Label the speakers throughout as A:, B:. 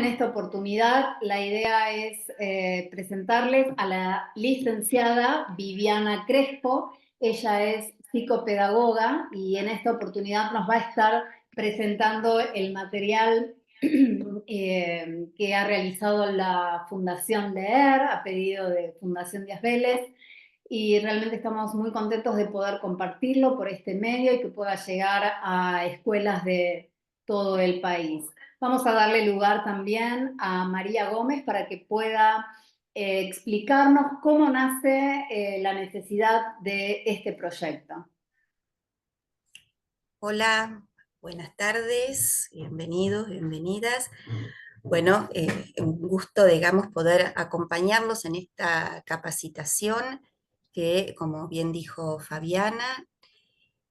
A: esta oportunidad la idea es presentarles a la licenciada Viviana Crespo. Ella es psicopedagoga y en esta oportunidad nos va a estar presentando el material que ha realizado la Fundación Leer a pedido de Fundación Díaz Vélez, y realmente estamos muy contentos de poder compartirlo por este medio y que pueda llegar a escuelas de todo el país. Vamos a darle lugar también a María Gómez para que pueda explicarnos cómo nace la necesidad de este proyecto.
B: Hola, buenas tardes, bienvenidos, bienvenidas. Bueno, un gusto, digamos, poder acompañarlos en esta capacitación que, como bien dijo Fabiana,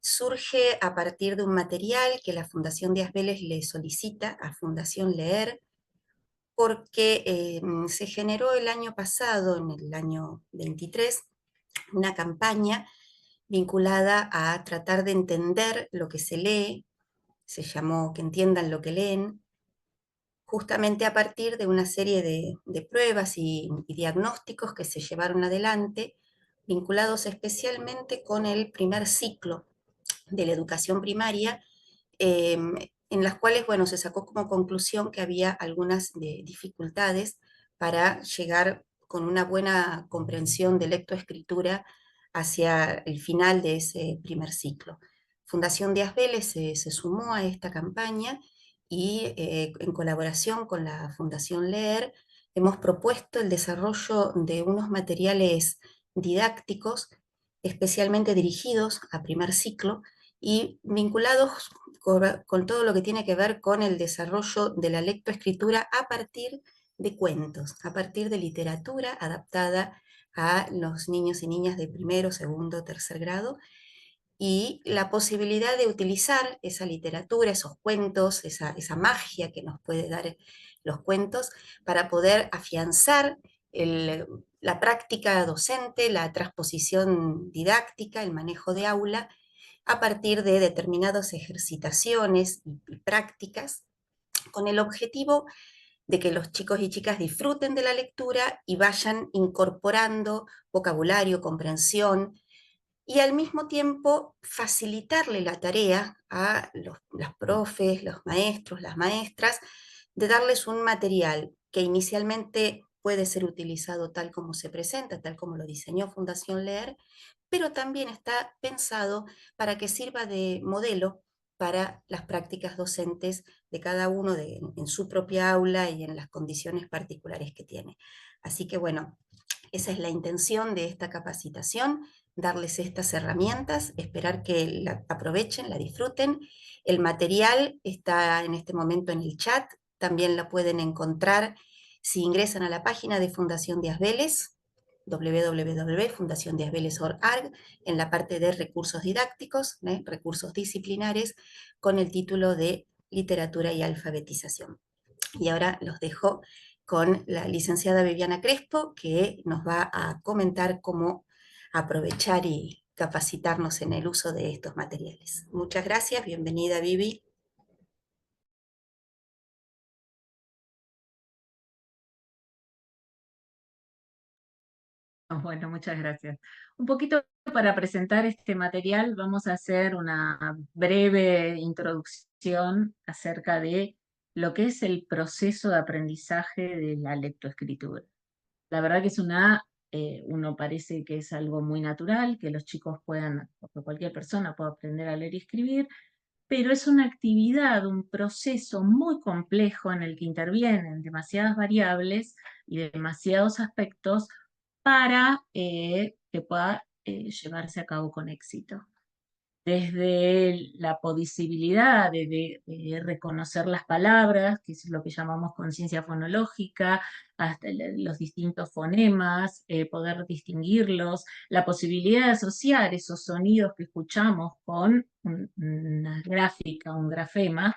B: surge a partir de un material que la Fundación Díaz Vélez le solicita a Fundación Leer, porque se generó el año pasado, en el año 23, una campaña vinculada a tratar de entender lo que se lee. Se llamó Que entiendan lo que leen, justamente a partir de una serie de pruebas y diagnósticos que se llevaron adelante, vinculados especialmente con el primer ciclo de la educación primaria, en las cuales, bueno, se sacó como conclusión que había algunas dificultades para llegar con una buena comprensión de lectoescritura hacia el final de ese primer ciclo. Fundación Díaz Vélez se sumó a esta campaña y en colaboración con la Fundación Leer hemos propuesto el desarrollo de unos materiales didácticos especialmente dirigidos a primer ciclo y vinculados con todo lo que tiene que ver con el desarrollo de la lectoescritura a partir de cuentos, a partir de literatura adaptada a los niños y niñas de primero, segundo, tercer grado, y la posibilidad de utilizar esa literatura, esos cuentos, esa magia que nos puede dar los cuentos, para poder afianzar la práctica docente, la transposición didáctica, el manejo de aula, a partir de determinadas ejercitaciones y prácticas, con el objetivo de que los chicos y chicas disfruten de la lectura y vayan incorporando vocabulario, comprensión, y al mismo tiempo facilitarle la tarea a los profes, los maestros, las maestras, de darles un material que inicialmente puede ser utilizado tal como se presenta, tal como lo diseñó Fundación Leer, pero también está pensado para que sirva de modelo para las prácticas docentes de cada uno en su propia aula y en las condiciones particulares que tiene. Así que bueno, esa es la intención de esta capacitación, darles estas herramientas, esperar que la aprovechen, la disfruten. El material está en este momento en el chat, también la pueden encontrar si ingresan a la página de Fundación Díaz Vélez, www.fundaciondiazvelez.org, en la parte de recursos didácticos, recursos disciplinares, con el título de Literatura y Alfabetización. Y ahora los dejo con la licenciada Viviana Crespo, que nos va a comentar cómo aprovechar y capacitarnos en el uso de estos materiales. Muchas gracias, bienvenida Vivi.
C: Bueno, muchas gracias. Un poquito para presentar este material, vamos a hacer una breve introducción acerca de lo que es el proceso de aprendizaje de la lectoescritura. La verdad que es uno parece que es algo muy natural, que los chicos puedan, o que cualquier persona pueda aprender a leer y escribir, pero es una actividad, un proceso muy complejo en el que intervienen demasiadas variables y demasiados aspectos para que pueda llevarse a cabo con éxito. Desde la posibilidad de reconocer las palabras, que es lo que llamamos conciencia fonológica, hasta los distintos fonemas, poder distinguirlos, la posibilidad de asociar esos sonidos que escuchamos con una gráfica, un grafema,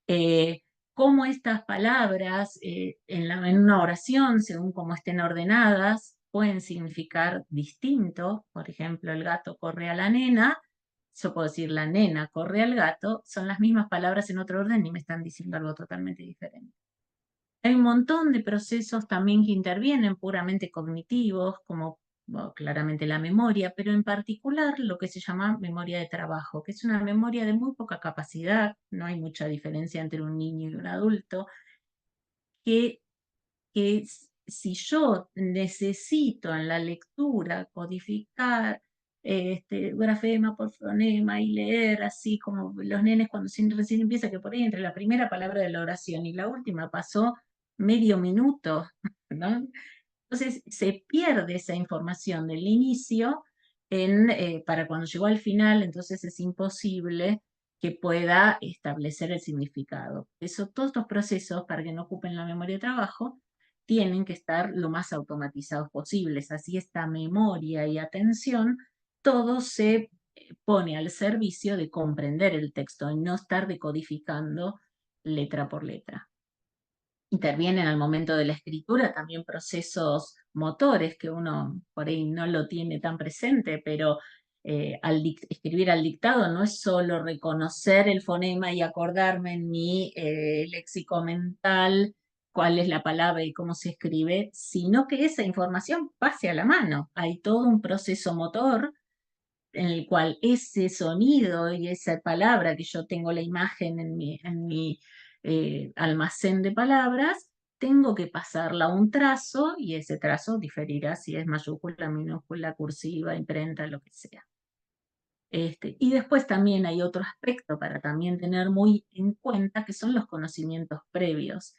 C: eh, cómo estas palabras en una oración, según cómo estén ordenadas, pueden significar distinto. Por ejemplo, el gato corre a la nena, yo puedo decir la nena corre al gato, son las mismas palabras en otro orden y me están diciendo algo totalmente diferente. Hay un montón de procesos también que intervienen puramente cognitivos, como bueno, claramente la memoria, pero en particular lo que se llama memoria de trabajo, que es una memoria de muy poca capacidad, no hay mucha diferencia entre un niño y un adulto, que, si yo necesito en la lectura codificar grafema por fonema y leer así como los nenes cuando recién empieza, que por ahí entre la primera palabra de la oración y la última pasó medio minuto, ¿no? Entonces se pierde esa información del inicio para cuando llegó al final, entonces es imposible que pueda establecer el significado. Eso, todos estos procesos, para que no ocupen la memoria de trabajo, tienen que estar lo más automatizados posibles. Así esta memoria y atención, todo se pone al servicio de comprender el texto y no estar decodificando letra por letra. Intervienen al momento de la escritura también procesos motores que uno por ahí no lo tiene tan presente, pero escribir al dictado no es solo reconocer el fonema y acordarme en mi léxico mental cuál es la palabra y cómo se escribe, sino que esa información pase a la mano. Hay todo un proceso motor en el cual ese sonido y esa palabra que yo tengo la imagen en mi almacén de palabras, tengo que pasarla a un trazo y ese trazo diferirá si es mayúscula, minúscula, cursiva, imprenta, lo que sea. Y después también hay otro aspecto para también tener muy en cuenta, que son los conocimientos previos.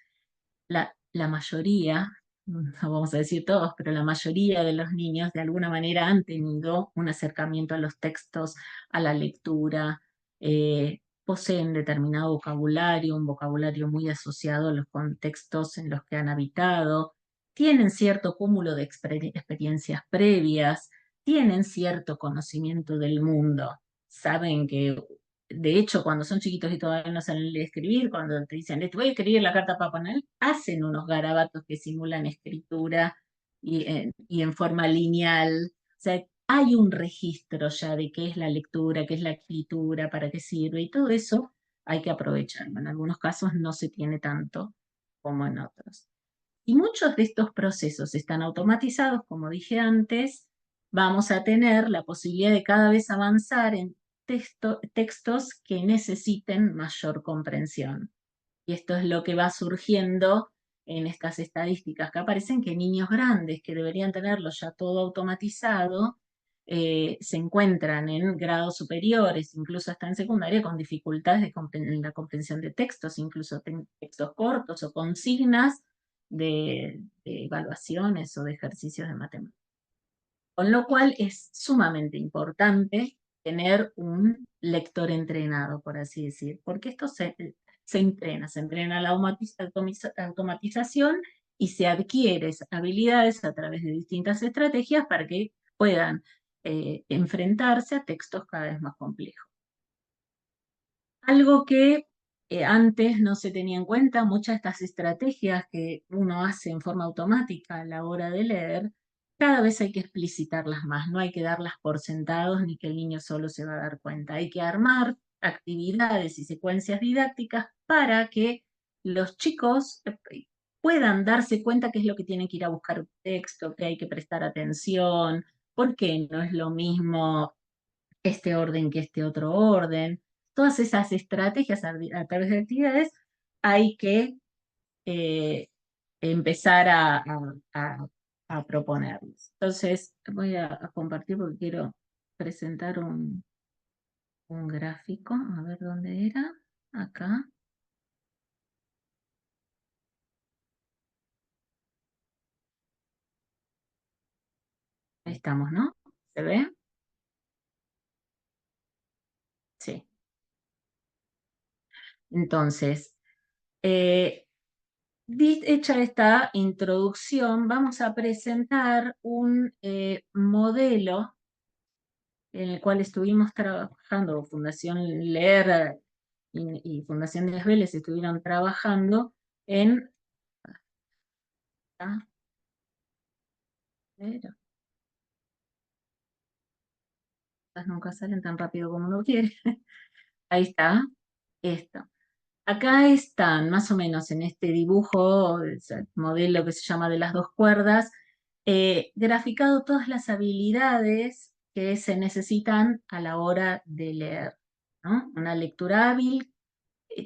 C: La mayoría, no vamos a decir todos, pero la mayoría de los niños de alguna manera han tenido un acercamiento a los textos, a la lectura, poseen determinado vocabulario, un vocabulario muy asociado a los contextos en los que han habitado, tienen cierto cúmulo de experiencias previas, tienen cierto conocimiento del mundo, saben que de hecho, cuando son chiquitos y todavía no saben leer y escribir, cuando te dicen, te voy a escribir la carta a Papá Noel, hacen unos garabatos que simulan escritura y en forma lineal. O sea, hay un registro ya de qué es la lectura, qué es la escritura, para qué sirve, y todo eso hay que aprovecharlo. En algunos casos no se tiene tanto como en otros. Y muchos de estos procesos están automatizados, como dije antes, vamos a tener la posibilidad de cada vez avanzar en textos que necesiten mayor comprensión. Y esto es lo que va surgiendo en estas estadísticas que aparecen, que niños grandes que deberían tenerlo ya todo automatizado, se encuentran en grados superiores, incluso hasta en secundaria, con dificultades en la comprensión de textos, incluso textos cortos o consignas de evaluaciones o de ejercicios de matemáticas. Con lo cual es sumamente importante tener un lector entrenado, por así decir, porque esto se entrena la automatización y se adquiere habilidades a través de distintas estrategias para que puedan enfrentarse a textos cada vez más complejos. Algo que antes no se tenía en cuenta, muchas de estas estrategias que uno hace en forma automática a la hora de leer, cada vez hay que explicitarlas más, no hay que darlas por sentados ni que el niño solo se va a dar cuenta. Hay que armar actividades y secuencias didácticas para que los chicos puedan darse cuenta qué es lo que tienen que ir a buscar un texto, que hay que prestar atención, por qué no es lo mismo este orden que este otro orden. Todas esas estrategias a través de actividades hay que empezar a proponerlos. Entonces, voy a compartir porque quiero presentar un gráfico. A ver dónde era. Acá. Ahí estamos, ¿no? ¿Se ve? Sí. Entonces, hecha esta introducción, vamos a presentar un modelo en el cual estuvimos trabajando, Fundación Leer y Fundación de Vélez estuvieron trabajando en... Pero estas nunca salen tan rápido como uno quiere. Ahí está, esto. Acá están, más o menos en este dibujo, ese modelo que se llama de las dos cuerdas, graficado todas las habilidades que se necesitan a la hora de leer, ¿no? Una lectura hábil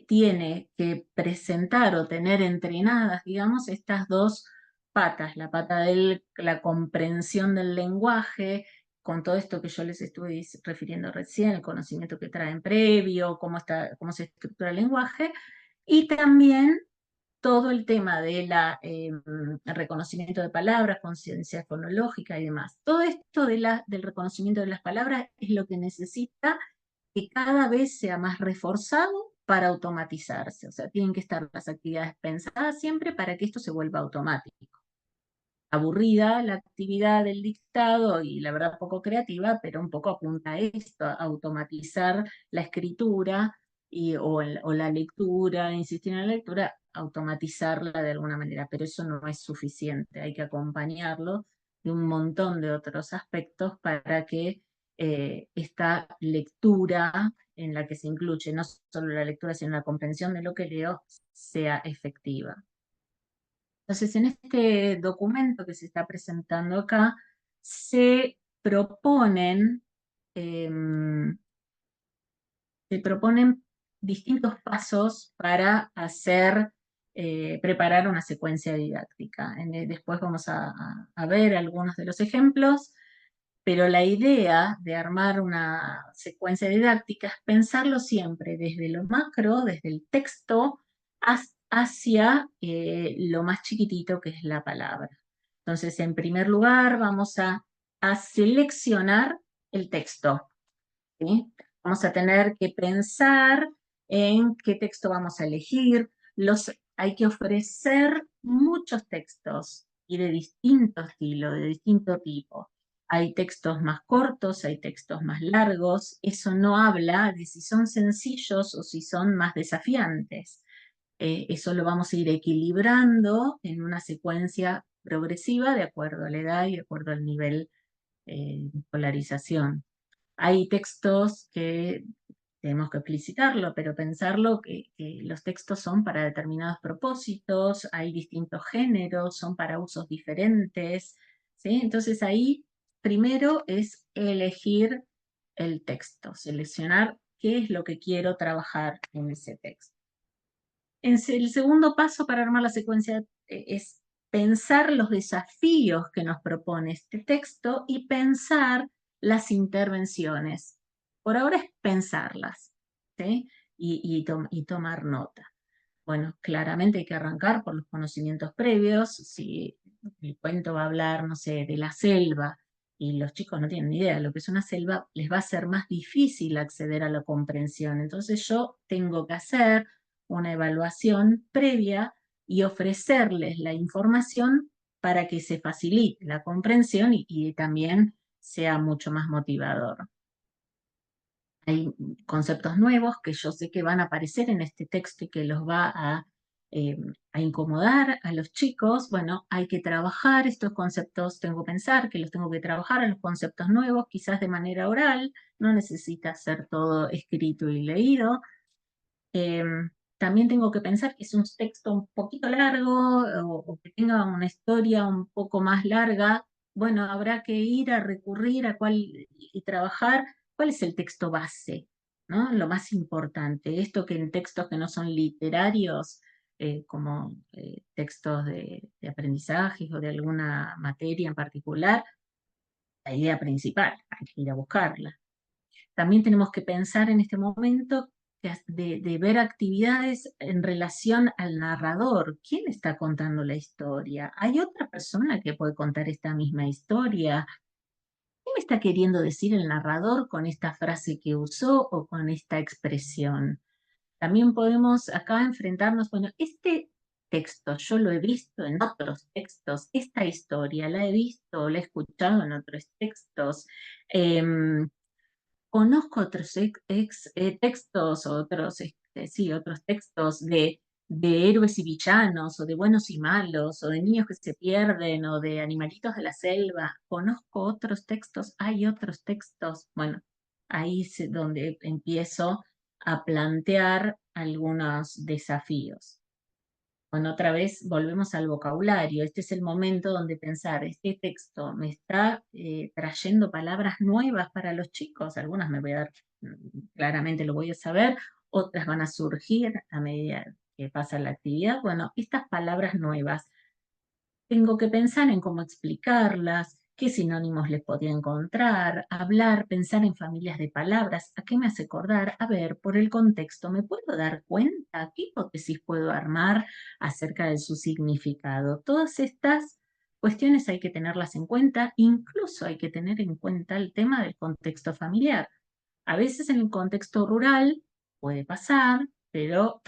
C: tiene que presentar o tener entrenadas, digamos, estas dos patas, la pata de la comprensión del lenguaje, con todo esto que yo les estuve refiriendo recién, el conocimiento que traen previo, cómo se estructura el lenguaje, y también todo el tema de el reconocimiento de palabras, conciencia fonológica y demás. Todo esto del reconocimiento de las palabras es lo que necesita que cada vez sea más reforzado para automatizarse. O sea, tienen que estar las actividades pensadas siempre para que esto se vuelva automático. Aburrida la actividad del dictado y la verdad poco creativa, pero un poco apunta a esto, a automatizar la escritura o la lectura, insistir en la lectura, automatizarla de alguna manera, pero eso no es suficiente, hay que acompañarlo de un montón de otros aspectos para que esta lectura en la que se incluye no solo la lectura, sino la comprensión de lo que leo, sea efectiva. Entonces, en este documento que se está presentando acá, se proponen, em, se proponen distintos pasos para preparar una secuencia didáctica. Después vamos a ver algunos de los ejemplos, pero la idea de armar una secuencia didáctica es pensarlo siempre desde lo macro, desde el texto, hacia lo más chiquitito que es la palabra. Entonces, en primer lugar, vamos a seleccionar el texto, ¿sí? Vamos a tener que pensar en qué texto vamos a elegir. Hay que ofrecer muchos textos y de distinto estilo, de distinto tipo. Hay textos más cortos, hay textos más largos. Eso no habla de si son sencillos o si son más desafiantes. Eso lo vamos a ir equilibrando en una secuencia progresiva de acuerdo a la edad y de acuerdo al nivel de polarización. Hay textos que tenemos que explicitarlo, pero pensarlo que los textos son para determinados propósitos, hay distintos géneros, son para usos diferentes, ¿sí? Entonces ahí primero es elegir el texto, seleccionar qué es lo que quiero trabajar en ese texto. El segundo paso para armar la secuencia es pensar los desafíos que nos propone este texto y pensar las intervenciones. Por ahora es pensarlas, ¿sí? Y tomar nota. Bueno, claramente hay que arrancar por los conocimientos previos. Si el cuento va a hablar, no sé, de la selva y los chicos no tienen ni idea de lo que es una selva, les va a ser más difícil acceder a la comprensión. Entonces yo tengo que hacer una evaluación previa y ofrecerles la información para que se facilite la comprensión y también sea mucho más motivador. Hay conceptos nuevos que yo sé que van a aparecer en este texto y que los va a incomodar a los chicos. Bueno, hay que trabajar estos conceptos, tengo que pensar que los tengo que trabajar a los conceptos nuevos, quizás de manera oral, no necesita ser todo escrito y leído. También tengo que pensar que es un texto un poquito largo o que tenga una historia un poco más larga. Bueno, habrá que ir a recurrir a y trabajar cuál es el texto base, ¿no? Lo más importante. Esto que en textos que no son literarios, como textos de aprendizaje o de alguna materia en particular, la idea principal, hay que ir a buscarla. También tenemos que pensar en este momento de ver actividades en relación al narrador. ¿Quién está contando la historia? ¿Hay otra persona que puede contar esta misma historia? ¿Qué me está queriendo decir el narrador con esta frase que usó o con esta expresión? También podemos acá enfrentarnos, bueno, este texto yo lo he visto en otros textos, esta historia la he visto, la he escuchado en otros textos. Conozco otros textos, otros textos de héroes y villanos, o de buenos y malos, o de niños que se pierden, o de animalitos de la selva. Conozco otros textos, hay otros textos. Bueno, ahí es donde empiezo a plantear algunos desafíos. Bueno, otra vez volvemos al vocabulario. Este es el momento donde pensar, este texto me está trayendo palabras nuevas para los chicos. Algunas me voy a dar, claramente lo voy a saber, otras van a surgir a medida que pasa la actividad. Bueno, estas palabras nuevas, tengo que pensar en cómo explicarlas, qué sinónimos les podía encontrar, hablar, pensar en familias de palabras. ¿A qué me hace acordar? A ver, por el contexto, ¿me puedo dar cuenta? ¿Qué hipótesis puedo armar acerca de su significado? Todas estas cuestiones hay que tenerlas en cuenta, incluso hay que tener en cuenta el tema del contexto familiar. A veces en el contexto rural puede pasar, pero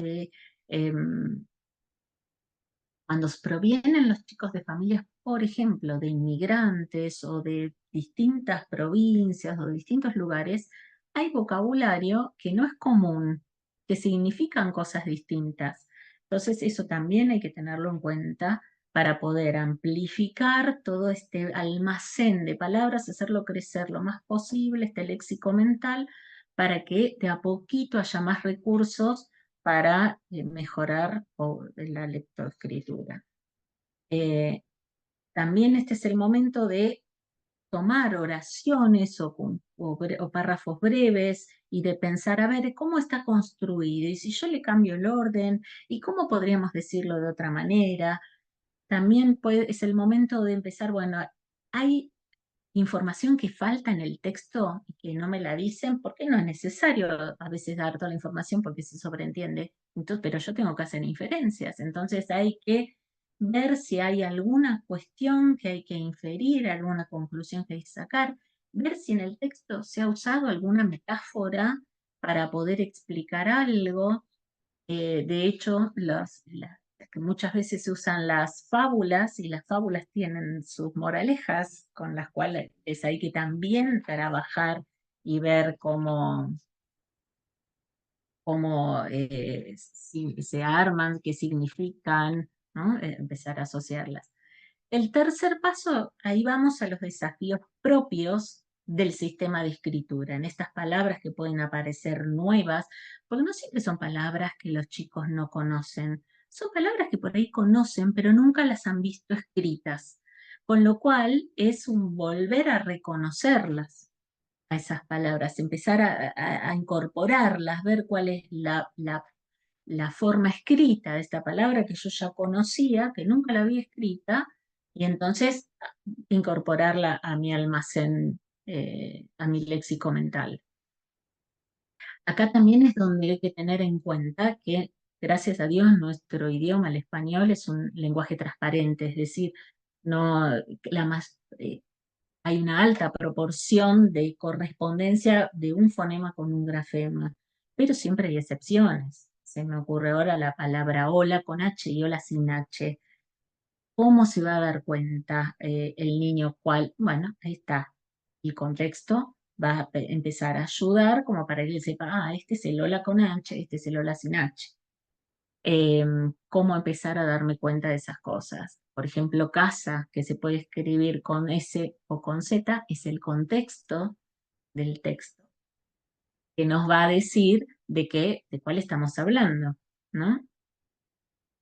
C: cuando provienen los chicos de familias, por ejemplo, de inmigrantes o de distintas provincias o de distintos lugares, hay vocabulario que no es común, que significan cosas distintas. Entonces, eso también hay que tenerlo en cuenta para poder amplificar todo este almacén de palabras, hacerlo crecer lo más posible, este léxico mental, para que de a poquito haya más recursos para mejorar la lectoescritura. También este es el momento de tomar oraciones o párrafos breves y de pensar, a ver, ¿cómo está construido? Y si yo le cambio el orden, ¿y cómo podríamos decirlo de otra manera? También es el momento de empezar, bueno, hay información que falta en el texto y que no me la dicen, porque no es necesario a veces dar toda la información porque se sobreentiende. Entonces, pero yo tengo que hacer inferencias, entonces hay que ver si hay alguna cuestión que hay que inferir, alguna conclusión que hay que sacar, ver si en el texto se ha usado alguna metáfora para poder explicar algo. De hecho, que muchas veces se usan las fábulas y las fábulas tienen sus moralejas con las cuales hay que también trabajar y ver cómo se arman, qué significan, ¿no? Empezar a asociarlas. El tercer paso, ahí vamos a los desafíos propios del sistema de escritura, en estas palabras que pueden aparecer nuevas, porque no siempre son palabras que los chicos no conocen, son palabras que por ahí conocen, pero nunca las han visto escritas, con lo cual es un volver a reconocerlas a esas palabras, empezar a incorporarlas, ver cuál es la forma escrita de esta palabra que yo ya conocía, que nunca la había escrita, y entonces incorporarla a mi almacén, a mi léxico mental. Acá también es donde hay que tener en cuenta que, gracias a Dios, nuestro idioma, el español, es un lenguaje transparente, es decir, no, hay una alta proporción de correspondencia de un fonema con un grafema, pero siempre hay excepciones. Se me ocurre ahora la palabra hola con H y hola sin H. ¿Cómo se va a dar cuenta el niño cuál? Bueno, ahí está. El contexto va a empezar a ayudar como para que él sepa, este es el hola con H, este es el hola sin H. Cómo empezar a darme cuenta de esas cosas. Por ejemplo, casa, que se puede escribir con S o con Z, es el contexto del texto, que nos va a decir de cuál estamos hablando, ¿no?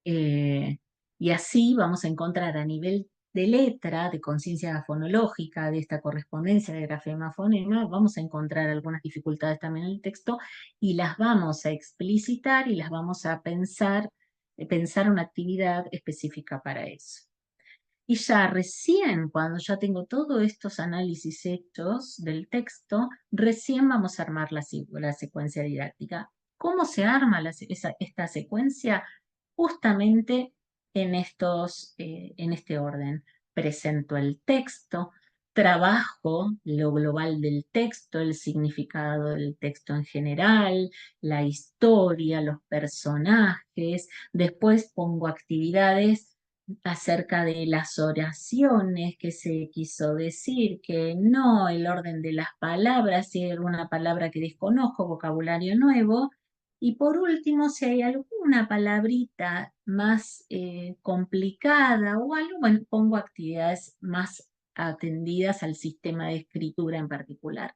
C: Y así vamos a encontrar a nivel de letra, de conciencia fonológica, de esta correspondencia de grafema-fonema, vamos a encontrar algunas dificultades también en el texto y las vamos a explicitar y las vamos a pensar una actividad específica para eso. Y ya recién, cuando ya tengo todos estos análisis hechos del texto, recién vamos a armar la secuencia didáctica. ¿Cómo se arma esta secuencia? Justamente en este orden. Presento el texto, trabajo lo global del texto, el significado del texto en general, la historia, los personajes, después pongo actividades acerca de las oraciones, que se quiso decir, que no, el orden de las palabras, si hay alguna palabra que desconozco, vocabulario nuevo, y por último, si hay alguna palabrita más complicada o algo, bueno, pongo actividades más atendidas al sistema de escritura en particular.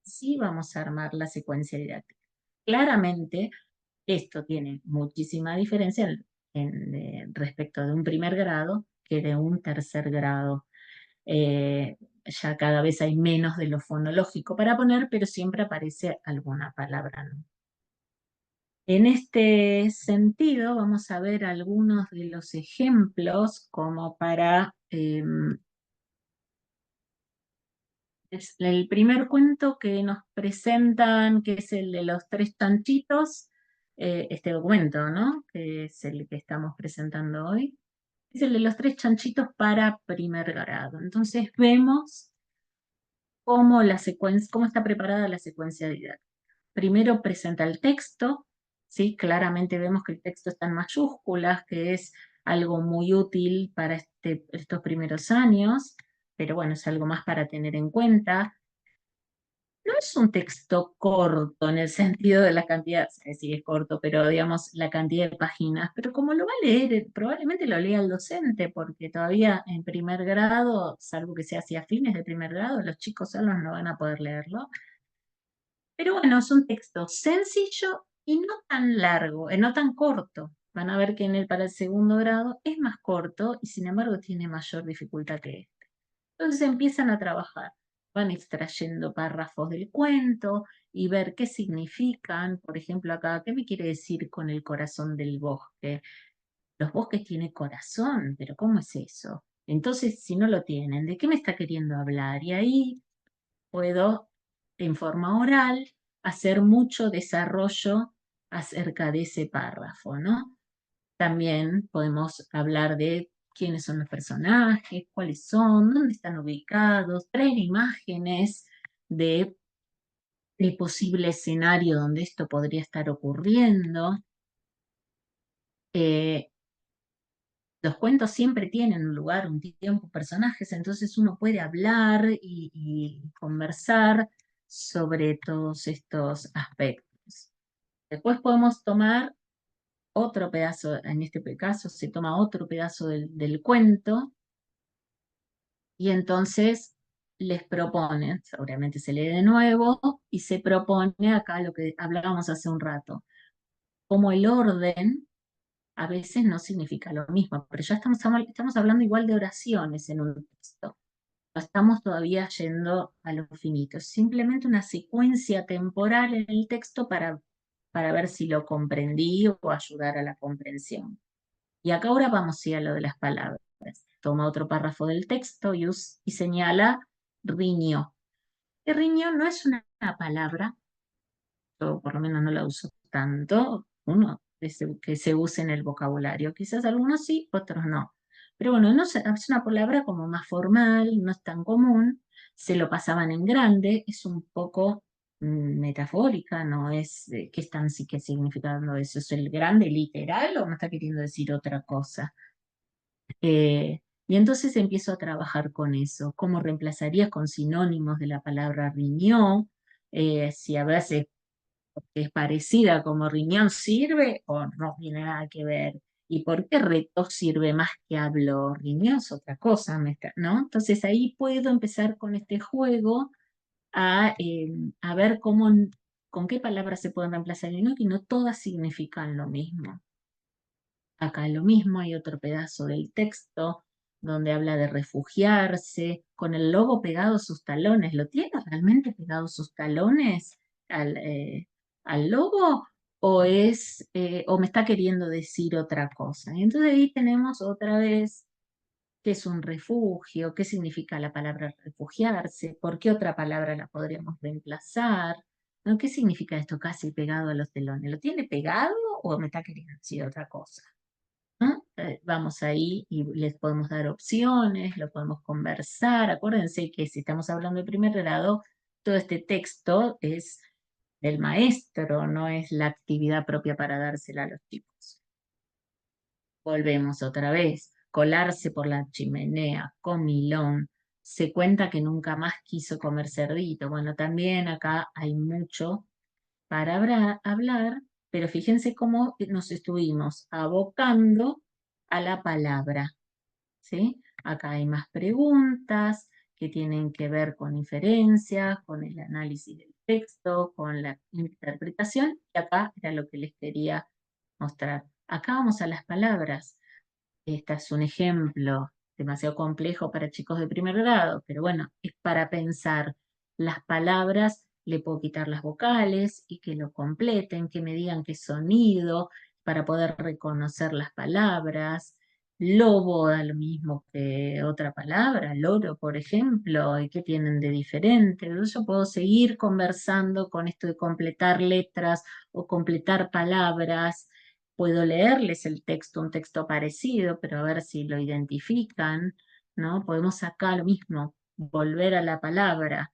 C: Sí vamos a armar la secuencia didáctica. Claramente, Esto tiene muchísima diferencia respecto de un primer grado que de un tercer grado. Ya cada vez hay menos de lo fonológico para poner, pero siempre aparece alguna palabra, ¿no? En este sentido, vamos a ver algunos de los ejemplos como para... es el primer cuento que nos presentan, que es el de los tres chanchitos, este documento, ¿no? Que es el que estamos presentando hoy, es el de los tres chanchitos para primer grado. Entonces vemos cómo cómo está preparada la secuencia didáctica. Primero presenta el texto, ¿sí? Claramente vemos que el texto está en mayúsculas, que es algo muy útil para estos primeros años, pero bueno, es algo más para tener en cuenta. No es un texto corto en el sentido de la cantidad, sí es corto, pero digamos la cantidad de páginas, pero como lo va a leer, probablemente lo lea el docente, porque todavía en primer grado, salvo que sea hacia fines de primer grado, los chicos solos no van a poder leerlo. Pero bueno, es un texto sencillo y no tan largo, no tan corto. Van a ver que para el segundo grado es más corto y sin embargo tiene mayor dificultad que este. Entonces empiezan a trabajar, van extrayendo párrafos del cuento y ver qué significan. Por ejemplo, acá, ¿qué me quiere decir con el corazón del bosque? Los bosques tienen corazón, pero ¿cómo es eso? Entonces, si no lo tienen, ¿de qué me está queriendo hablar? Y ahí puedo, en forma oral, hacer mucho desarrollo acerca de ese párrafo, ¿no? También podemos hablar de quiénes son los personajes, cuáles son, dónde están ubicados, traer imágenes de el posible escenario donde esto podría estar ocurriendo. Eh, los cuentos siempre tienen un lugar, un tiempo, personajes, entonces uno puede hablar y conversar sobre todos estos aspectos. Después podemos tomar otro pedazo, en este caso se toma otro pedazo del cuento y entonces les proponen, seguramente se lee de nuevo y se propone acá lo que hablábamos hace un rato, como el orden a veces no significa lo mismo, pero ya estamos hablando igual de oraciones en un texto. No estamos todavía yendo a lo finito. Es simplemente una secuencia temporal en el texto para ver si lo comprendí o ayudar a la comprensión. Y acá ahora vamos a ir a lo de las palabras. Toma otro párrafo del texto y señala riñó. El riñó no es una palabra, yo por lo menos no la uso tanto, que se use en el vocabulario. Quizás algunos sí, otros no. Pero bueno, no es una palabra como más formal, no es tan común, se lo pasaban en grande, es un poco metafórica, no es qué están sí que significando eso, es el grande literal o me está queriendo decir otra cosa. Y entonces empiezo a trabajar con eso, cómo reemplazarías con sinónimos de la palabra riñó, si a veces es parecida como riñón sirve o no tiene nada que ver. ¿Y por qué reto sirve más que hablo? Riñón es otra cosa, ¿no? Entonces ahí puedo empezar con este juego a ver con qué palabras se pueden reemplazar y no, que no todas significan lo mismo. Acá lo mismo, hay otro pedazo del texto donde habla de refugiarse, con el lobo pegado a sus talones. ¿Lo tiene realmente pegado sus talones al lobo? ¿O me está queriendo decir otra cosa? Y entonces ahí tenemos otra vez qué es un refugio, qué significa la palabra refugiarse, por qué otra palabra la podríamos reemplazar, ¿no? ¿Qué significa esto casi pegado a los telones? ¿Lo tiene pegado o me está queriendo decir otra cosa? ¿No? Vamos ahí y les podemos dar opciones, lo podemos conversar. Acuérdense que si estamos hablando de primer grado, todo este texto es del maestro, no es la actividad propia para dársela a los chicos. Volvemos otra vez. Colarse por la chimenea, comilón. Se cuenta que nunca más quiso comer cerdito. Bueno, también acá hay mucho para hablar, pero fíjense cómo nos estuvimos abocando a la palabra, ¿sí? Acá hay más preguntas que tienen que ver con inferencias, con el análisis del texto, con la interpretación, y acá era lo que les quería mostrar. Acá vamos a las palabras. Este es un ejemplo demasiado complejo para chicos de primer grado, pero bueno, es para pensar. Las palabras, le puedo quitar las vocales y que lo completen, que me digan qué sonido, para poder reconocer las palabras. Lobo da lo mismo que otra palabra, loro, por ejemplo, y qué tienen de diferente. Yo puedo seguir conversando con esto de completar letras o completar palabras. Puedo leerles el texto, un texto parecido, pero a ver si lo identifican, ¿no? Podemos acá lo mismo, volver a la palabra,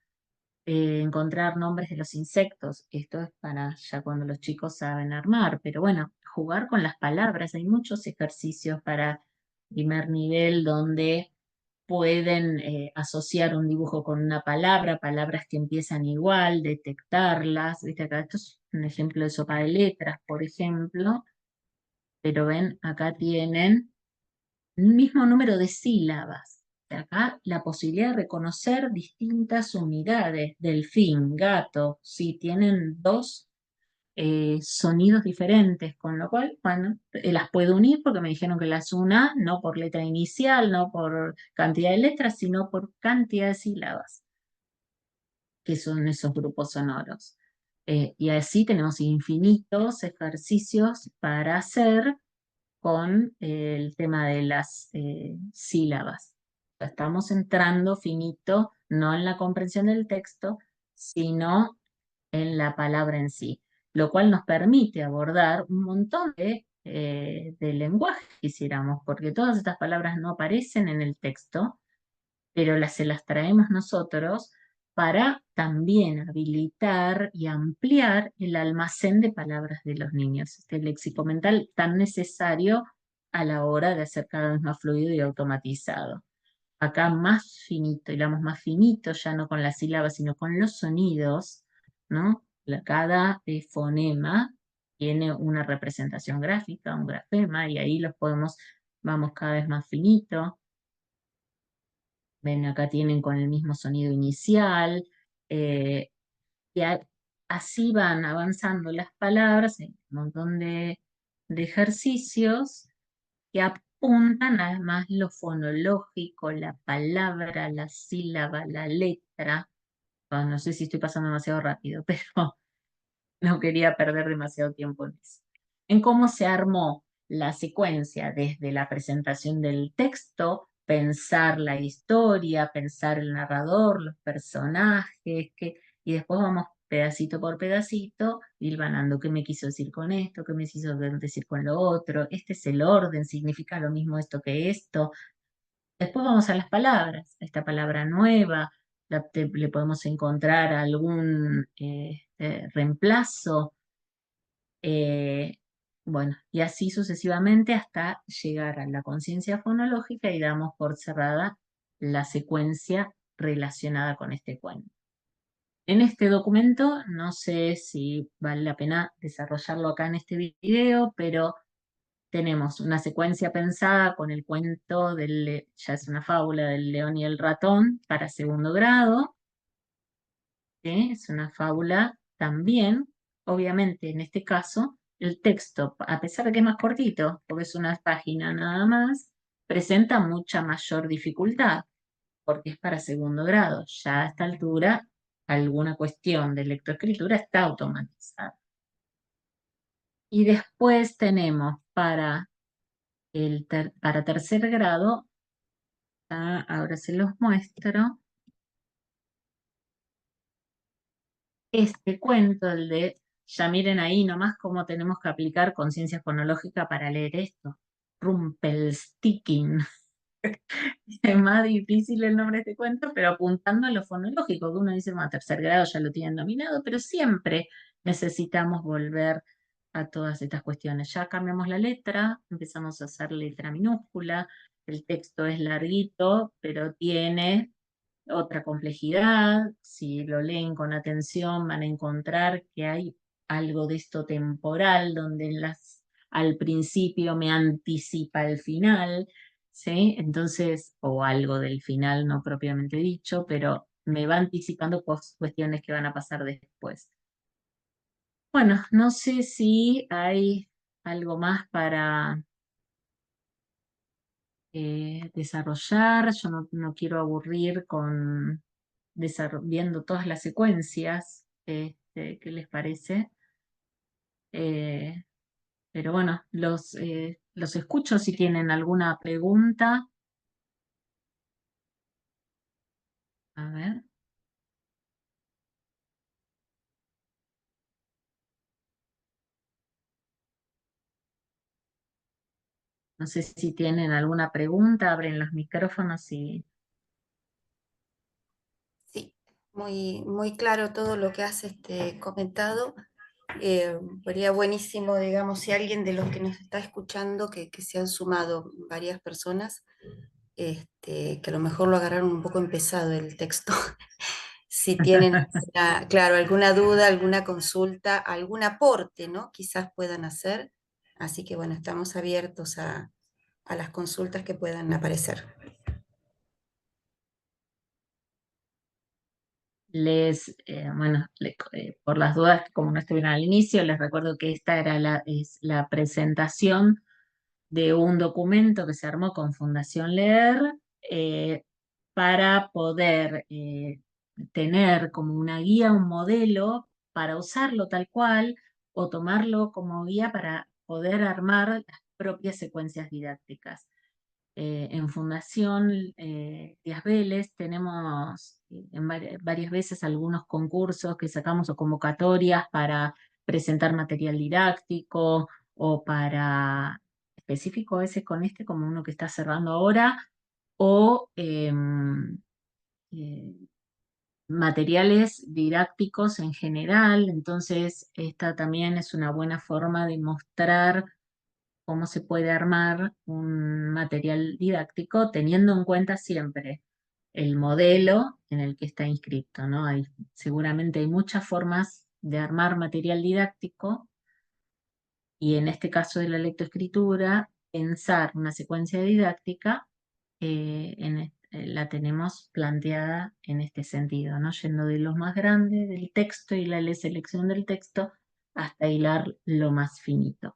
C: encontrar nombres de los insectos. Esto es para ya cuando los chicos saben armar, pero bueno, jugar con las palabras. Hay muchos ejercicios para primer nivel donde pueden asociar un dibujo con una palabra, palabras que empiezan igual, detectarlas. ¿Viste? Acá esto es un ejemplo de sopa de letras, por ejemplo. Pero ven, acá tienen el mismo número de sílabas. Acá la posibilidad de reconocer distintas unidades, delfín, gato, sí, tienen dos sonidos diferentes, con lo cual, bueno, las puedo unir porque me dijeron que las una, no por letra inicial, no por cantidad de letras, sino por cantidad de sílabas, que son esos grupos sonoros. Y así tenemos infinitos ejercicios para hacer con el tema de las sílabas. Estamos entrando finito, no en la comprensión del texto, sino en la palabra en sí, lo cual nos permite abordar un montón de lenguaje que quisiéramos, porque todas estas palabras no aparecen en el texto, pero se las traemos nosotros para también habilitar y ampliar el almacén de palabras de los niños, este léxico mental tan necesario a la hora de hacer cada vez más fluido y automatizado. Acá más finito, hilamos más finito, ya no con las sílabas, sino con los sonidos, ¿no? Cada fonema tiene una representación gráfica, un grafema, y ahí los podemos, vamos cada vez más finito. Ven, acá tienen con el mismo sonido inicial, eh, y así van avanzando las palabras en un montón de ejercicios que apuntan además lo fonológico, la palabra, la sílaba, la letra. Bueno, no sé si estoy pasando demasiado rápido, pero no quería perder demasiado tiempo en eso. En cómo se armó la secuencia desde la presentación del texto, pensar la historia, pensar el narrador, los personajes, y después vamos pedacito por pedacito, hilvanando qué me quiso decir con esto, qué me quiso decir con lo otro. Este es el orden, significa lo mismo esto que esto. Después vamos a las palabras, esta palabra nueva, le podemos encontrar algún reemplazo, eh, bueno, y así sucesivamente hasta llegar a la conciencia fonológica y damos por cerrada la secuencia relacionada con este cuento. En este documento, no sé si vale la pena desarrollarlo acá en este video, pero tenemos una secuencia pensada con el cuento ya es una fábula del león y el ratón para segundo grado, ¿sí? Es una fábula también, obviamente en este caso, el texto, a pesar de que es más cortito, porque es una página nada más, presenta mucha mayor dificultad, porque es para segundo grado. Ya a esta altura, alguna cuestión de lectoescritura está automatizada. Y después tenemos para tercer grado, ahora se los muestro, este cuento, el de, ya miren ahí nomás cómo tenemos que aplicar conciencia fonológica para leer esto. Rumpelstiltskin. Es más difícil el nombre de este cuento, pero apuntando a lo fonológico, que uno dice, bueno, a tercer grado ya lo tienen dominado, pero siempre necesitamos volver a todas estas cuestiones. Ya cambiamos la letra, empezamos a hacer letra minúscula, el texto es larguito, pero tiene otra complejidad. Si lo leen con atención van a encontrar que hay algo de esto temporal, donde al principio me anticipa el final, ¿sí? Entonces, o algo del final no propiamente dicho, pero me va anticipando cuestiones que van a pasar después. Bueno, no sé si hay algo más para desarrollar. Yo no quiero aburrir con viendo todas las secuencias. ¿Qué les parece? Eh, pero bueno, los escucho si tienen alguna pregunta. A ver. No sé si tienen alguna pregunta, abren los micrófonos y...
B: Sí, muy claro todo lo que has comentado. Sería buenísimo, digamos, si alguien de los que nos está escuchando, que se han sumado varias personas, que a lo mejor lo agarraron un poco empezado el texto. Si tienen, claro, alguna duda, alguna consulta, algún aporte, ¿no? Quizás puedan hacer. Así que bueno, estamos abiertos a las consultas que puedan aparecer.
C: Bueno, por las dudas, como no estuvieron al inicio, les recuerdo que esta era es la presentación de un documento que se armó con Fundación Leer para poder tener como una guía, un modelo para usarlo tal cual o tomarlo como guía para poder armar las propias secuencias didácticas. En Fundación Díaz Vélez tenemos varias veces algunos concursos que sacamos o convocatorias para presentar material didáctico o para específico a veces con como uno que está cerrando ahora, o eh, materiales didácticos en general. Entonces, esta también es una buena forma de mostrar cómo se puede armar un material didáctico teniendo en cuenta siempre el modelo en el que está inscrito, ¿no? Seguramente hay muchas formas de armar material didáctico y en este caso de la lectoescritura, pensar una secuencia didáctica la tenemos planteada en este sentido, ¿no? Yendo de lo más grande del texto y la selección del texto hasta hilar lo más finito.